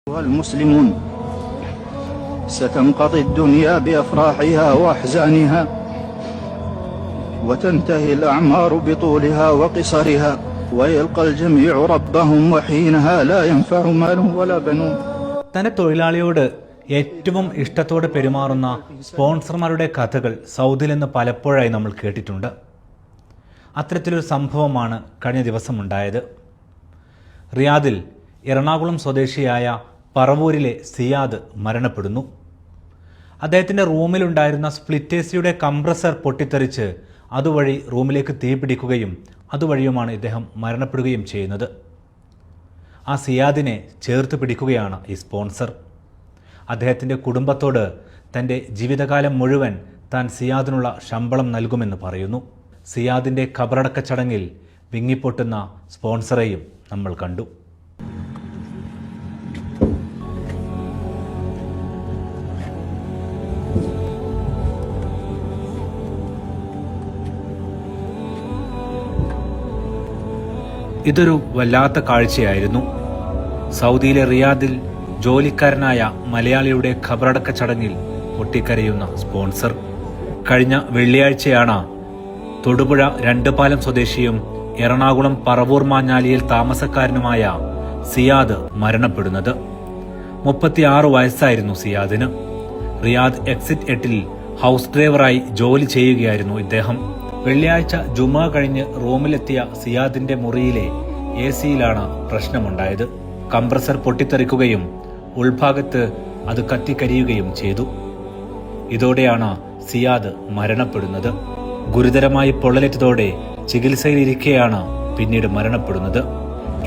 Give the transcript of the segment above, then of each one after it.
المسلمون ستنقضي الدنيا بأفراحها وأحزانها وتنتهي الأعمار بطولها وقصرها ويلقى الجميع ربهم وحينها لا ينفع مال ولا بنون. തന്റെ തൊഴിലാളിയോട് ഏറ്റവും ഇഷ്ടത്തോടെ പെരുമാറുന്ന സ്പോൺസർമാരുടെ കഥകൾ സൗദിയിൽ നിന്ന് പലപ്പോഴായി നമ്മൾ കേട്ടിട്ടുണ്ട്. അത്തരത്തിലൊരു സംഭവമാണ് കഴിഞ്ഞ ദിവസം ഉണ്ടായത്. റിയാദിൽ എറണാകുളം സ്വദേശിയായ പറവൂരിലെ സിയാദ് മരണപ്പെടുന്നു. അദ്ദേഹത്തിൻ്റെ റൂമിലുണ്ടായിരുന്ന സ്പ്ലിറ്റ് എസിയുടെ കംപ്രസർ പൊട്ടിത്തെറിച്ച് അതുവഴി റൂമിലേക്ക് തീ പിടിക്കുകയും അതുവഴിയുമാണ് ഇദ്ദേഹം മരണപ്പെടുകയും ചെയ്യുന്നത്. ആ സിയാദിനെ ചേർത്ത് പിടിക്കുകയാണ് ഈ സ്പോൺസർ. അദ്ദേഹത്തിൻ്റെ കുടുംബത്തോട് തൻ്റെ ജീവിതകാലം മുഴുവൻ താൻ സിയാദിനുള്ള ശമ്പളം നൽകുമെന്ന് പറയുന്നു. സിയാദിൻ്റെ ഖബറടക്ക ചടങ്ങിൽ വിങ്ങിപ്പൊട്ടുന്ന സ്പോൺസറെയും നമ്മൾ കണ്ടു. ഇതൊരു വല്ലാത്ത കാഴ്ചയായിരുന്നു. സൗദിയിലെ റിയാദിൽ ജോലിക്കാരനായ മലയാളിയുടെ ഖബറടക്ക ചടങ്ങിൽ പൊട്ടിക്കരയുന്ന സ്പോൺസർ. കഴിഞ്ഞ വെള്ളിയാഴ്ചയാണ് തൊടുപുഴ രണ്ടുപാലം സ്വദേശിയും എറണാകുളം പറവൂർ മാഞ്ഞാലിയിൽ താമസക്കാരനുമായ സിയാദ് മരണപ്പെടുന്നത്. 36 വയസ്സായിരുന്നു സിയാദിന്. റിയാദ് എക്സിറ്റ് 8 ഹൗസ് ഡ്രൈവറായി ജോലി ചെയ്യുകയായിരുന്നു ഇദ്ദേഹം. വെള്ളിയാഴ്ച ജുമാ കഴിഞ്ഞ് റൂമിലെത്തിയ സിയാദിന്റെ മുറിയിലെ AC-യിലാണ് പ്രശ്നമുണ്ടായത്. കംപ്രസർ പൊട്ടിത്തെറിക്കുകയും ഉൾഭാഗത്ത് അത് കത്തിക്കരിയുകയും ചെയ്തു. ഇതോടെയാണ് സിയാദ് മരണപ്പെടുന്നത്. ഗുരുതരമായി പൊള്ളലേറ്റതോടെ ചികിത്സയിലിരിക്കെയാണ് പിന്നീട് മരണപ്പെടുന്നത്.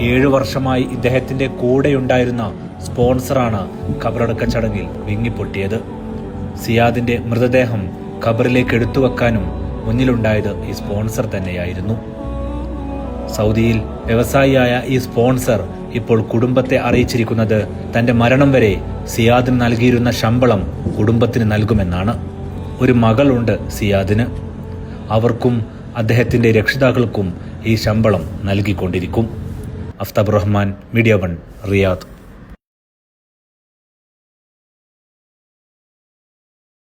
7 വർഷമായി ഇദ്ദേഹത്തിന്റെ കൂടെയുണ്ടായിരുന്ന സ്പോൺസറാണ് ഖബറടക്ക ചടങ്ങിൽ വിങ്ങിപ്പൊട്ടിയത്. സിയാദിന്റെ മൃതദേഹം ഖബറിലേക്ക് എടുത്തുവെക്കാനും മുന്നിലുണ്ടായത് ഈ സ്പോൺസർ തന്നെയായിരുന്നു. സൗദിയിൽ വ്യവസായിയായ ഈ സ്പോൺസർ ഇപ്പോൾ കുടുംബത്തെ അറിയിച്ചിരിക്കുന്നത് തന്റെ മരണം വരെ സിയാദിന് നൽകിയിരുന്ന ശമ്പളം കുടുംബത്തിന് നൽകുമെന്നാണ്. ഒരു മകളുണ്ട് സിയാദിന്. അവർക്കും അദ്ദേഹത്തിന്റെ രക്ഷിതാക്കൾക്കും ഈ ശമ്പളം നൽകിക്കൊണ്ടിരിക്കും. Aftab Rahman, media 1, Riyadh.